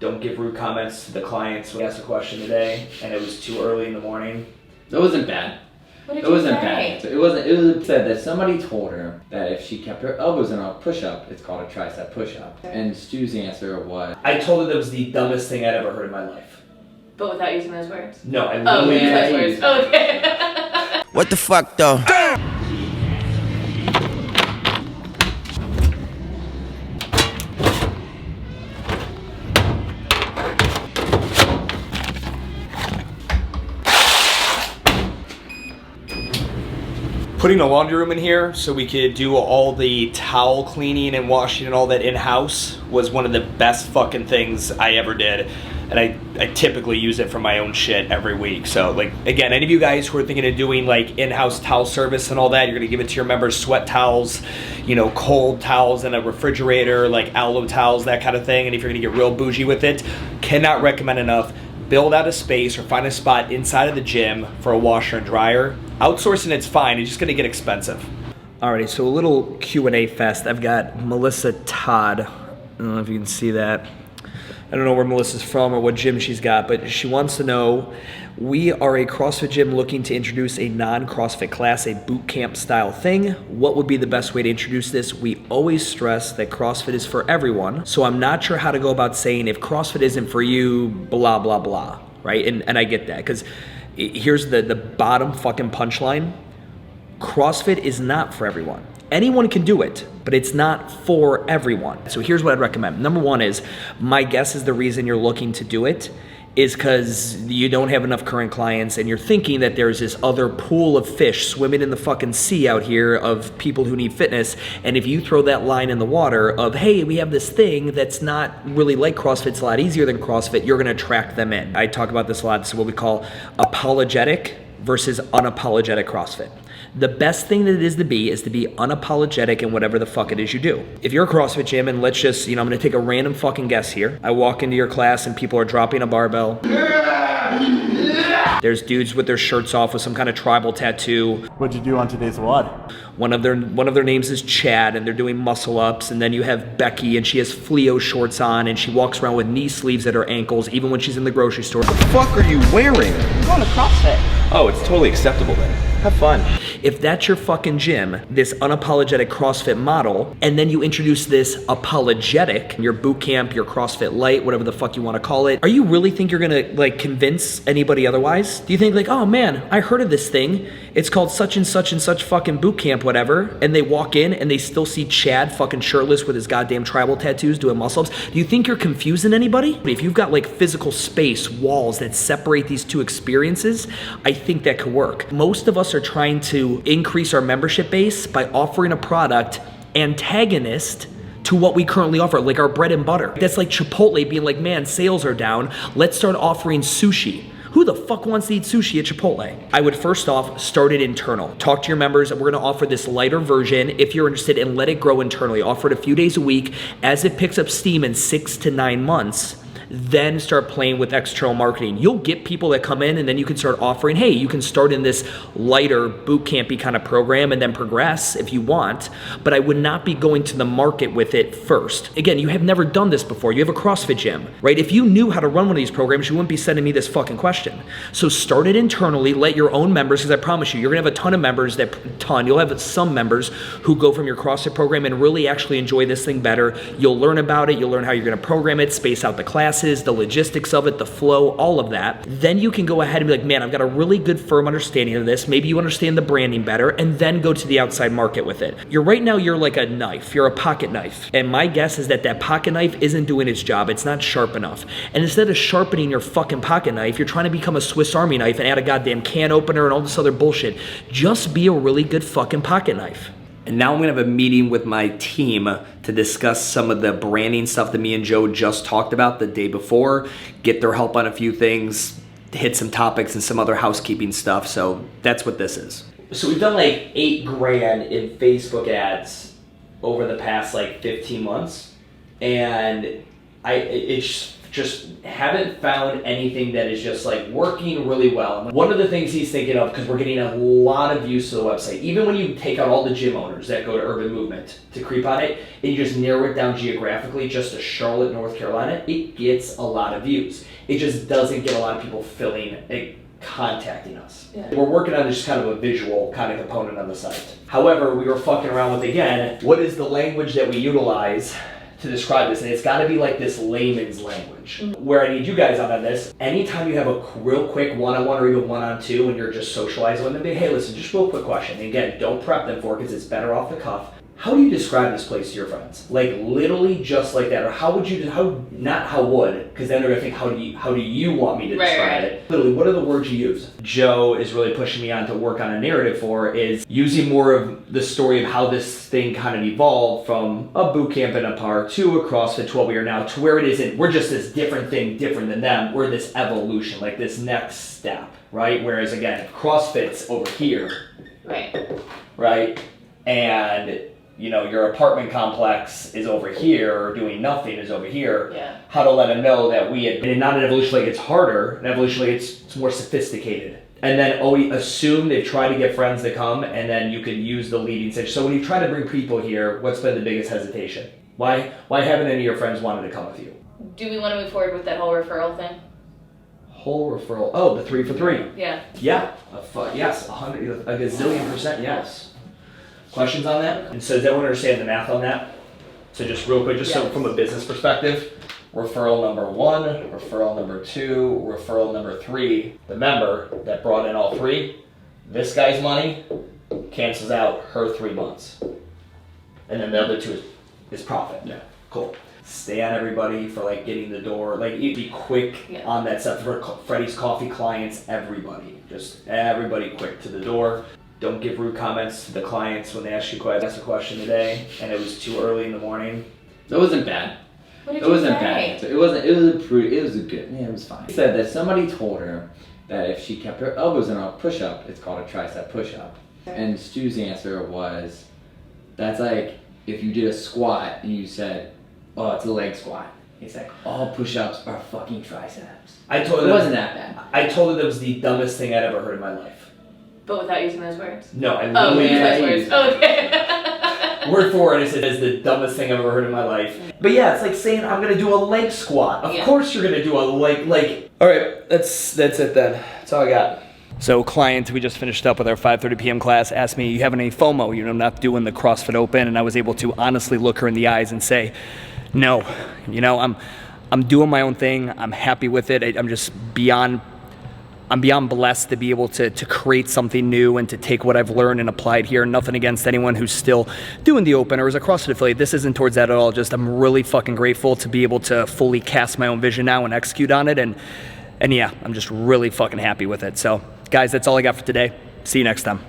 don't give rude comments to the clients when I asked a question today, and it was too early in the morning. That wasn't bad. What did It you wasn't say? bad. It was said that somebody told her that if she kept her elbows in a push-up, it's called a tricep push-up. And Stu's answer was, I told her that was the dumbest thing I'd ever heard in my life. But without using those words? No, I Oh, literally using those used words. Okay. What the fuck though? putting a laundry room in here so we could do all the towel cleaning and washing and all that in-house was one of the best fucking things I ever did. And I typically use it for my own shit every week. So like, again, any of you guys who are thinking of doing like in-house towel service and all that, you're gonna give it to your members, sweat towels, you know, cold towels in a refrigerator, like aloe towels, that kind of thing. And if you're gonna get real bougie with it, cannot recommend enough. Build out a space or find a spot inside of the gym for a washer and dryer. Outsourcing it's fine, it's just gonna get expensive. Alrighty, so a little Q&A fest. I've got Melissa Todd. I don't know if you can see that. I don't know where Melissa's from or what gym she's got, but she wants to know, we are a CrossFit gym looking to introduce a non-CrossFit class, a boot camp style thing. What would be the best way to introduce this? We always stress that CrossFit is for everyone, so I'm not sure how to go about saying if CrossFit isn't for you, blah, blah, blah, right? And I get that, because here's the bottom fucking punchline. CrossFit is not for everyone. Anyone can do it, but it's not for everyone. So here's what I'd recommend. Number one is, my guess is the reason you're looking to do it is because you don't have enough current clients and you're thinking that there's this other pool of fish swimming in the fucking sea out here of people who need fitness. And if you throw that line in the water of, hey, we have this thing that's not really like CrossFit, it's a lot easier than CrossFit, you're gonna attract them in. I talk about this a lot. This is what we call apologetic versus unapologetic CrossFit. The best thing that it is to be unapologetic in whatever the fuck it is you do. If you're a CrossFit gym, and let's just, I'm gonna take a random fucking guess here. I walk into your class and people are dropping a barbell. There's dudes with their shirts off with some kind of tribal tattoo. What'd you do on today's WOD? One of their names is Chad, and they're doing muscle ups. And then you have Becky, and she has Fleo shorts on, and she walks around with knee sleeves at her ankles, even when she's in the grocery store. What the fuck are you wearing? I'm going to CrossFit. Oh, it's totally acceptable then. Have fun. If that's your fucking gym, this unapologetic CrossFit model, and then you introduce this apologetic, your boot camp, your CrossFit Light, whatever the fuck you want to call it, are you really think you're gonna like convince anybody otherwise? Do you think like, oh man, I heard of this thing, it's called such and such fucking boot camp, whatever, and they walk in and they still see Chad fucking shirtless with his goddamn tribal tattoos doing muscle ups? Do you think you're confusing anybody? If you've got like physical space, walls that separate these two experiences, I think that could work. Most of us are trying to increase our membership base by offering a product antagonist to what we currently offer, like our bread and butter. That's like Chipotle being like, man, sales are down, let's start offering sushi. Who the fuck wants to eat sushi at Chipotle? I would first off start it internal. Talk to your members, and we're gonna offer this lighter version if you're interested, and let it grow internally. Offer it a few days a week. As it picks up steam in 6 to 9 months, then start playing with external marketing. You'll get people that come in, and then you can start offering, hey, you can start in this lighter boot campy kind of program and then progress if you want, but I would not be going to the market with it first. Again, you have never done this before. You have a CrossFit gym, right? If you knew how to run one of these programs, you wouldn't be sending me this fucking question. So start it internally, let your own members, because I promise you, you're gonna have a ton of members you'll have some members who go from your CrossFit program and really actually enjoy this thing better. You'll learn about it, you'll learn how you're gonna program it, space out the classes, the logistics of it, the flow, all of that. Then you can go ahead and be like, man, I've got a really good firm understanding of this. Maybe you understand the branding better, and then go to the outside market with it. Right now you're like a knife, you're a pocket knife. And my guess is that pocket knife isn't doing its job. It's not sharp enough. And instead of sharpening your fucking pocket knife, you're trying to become a Swiss Army knife and add a goddamn can opener and all this other bullshit. Just be a really good fucking pocket knife. And now I'm gonna have a meeting with my team to discuss some of the branding stuff that me and Joe just talked about the day before, get their help on a few things, hit some topics and some other housekeeping stuff. So that's what this is. So we've done like $8 grand in Facebook ads over the past like 15 months. And it Just haven't found anything that is just like working really well. And one of the things he's thinking of, because we're getting a lot of views to the website, even when you take out all the gym owners that go to Urban Movement to creep on it, and you just narrow it down geographically just to Charlotte, North Carolina, it gets a lot of views. It just doesn't get a lot of people contacting us. Yeah. We're working on just kind of a visual kind of component on the site. However, we were fucking around with, again, what is the language that we utilize to describe this? And it's got to be like this layman's language. Where I need you guys on this, anytime you have a real quick one-on-one or even one-on-two and you're just socializing with them, hey, listen, just real quick question. And again, don't prep them for it because it's better off the cuff. How do you describe this place to your friends? Like literally just like that, or how would you? How would? Because then they're gonna think, how do you want me to describe it? Literally, what are the words you use? Joe is really pushing me on to work on a narrative for is using more of the story of how this thing kind of evolved from a boot camp in a park to a CrossFit 12-year now to where it isn't. We're just this different thing, different than them. We're this evolution, like this next step, right? Whereas again, CrossFit's over here, right, and your apartment complex is over here, or doing nothing is over here. Yeah. How to let them know that and not an evolution like it's harder, an evolution like it's more sophisticated. And then always assume they try to get friends to come, and then you could use the leading stage. So when you try to bring people here, what's been the biggest hesitation? Why haven't any of your friends wanted to come with you? Do we want to move forward with that whole referral thing? Whole referral. Oh, the 3 for 3. Yeah. Yeah. Yes. A gazillion% yes. Questions on that? And so does everyone understand the math on that? So just real quick, so from a business perspective, referral number 1, referral number 2, referral number 3, the member that brought in all 3, this guy's money cancels out her 3 months. And then the other 2 is profit. Yeah. Cool. Stay on everybody for like getting the door, like be quick on that stuff for Freddie's Coffee clients, everybody. Just everybody quick to the door. Don't give rude comments to the clients when they ask you a question today, and it was too early in the morning. It wasn't bad. What did It you wasn't say? bad. It was a good. Yeah, it was fine. He said that somebody told her that if she kept her elbows in a push-up, it's called a tricep push-up. And Stu's answer was, that's like if you did a squat and you said, oh, it's a leg squat. He's like, all push-ups are fucking triceps. It wasn't that bad. I told her that was the dumbest thing I'd ever heard in my life. But without using those words? No, I Oh, literally yeah, those used words. Okay. word for word, I said it's the dumbest thing I've ever heard in my life. But yeah, it's like saying I'm gonna do a leg squat. Of course you're gonna do a leg. All right, that's it then. That's all I got. So client, we just finished up with our 5:30 p.m. class, asked me, you have any FOMO? I'm not doing the CrossFit Open, and I was able to honestly look her in the eyes and say, no, I'm doing my own thing. I'm happy with it. I'm beyond blessed to be able to create something new and to take what I've learned and apply it here. Nothing against anyone who's still doing the Open or is a CrossFit affiliate. This isn't towards that at all. Just I'm really fucking grateful to be able to fully cast my own vision now and execute on it. And yeah, I'm just really fucking happy with it. So guys, that's all I got for today. See you next time.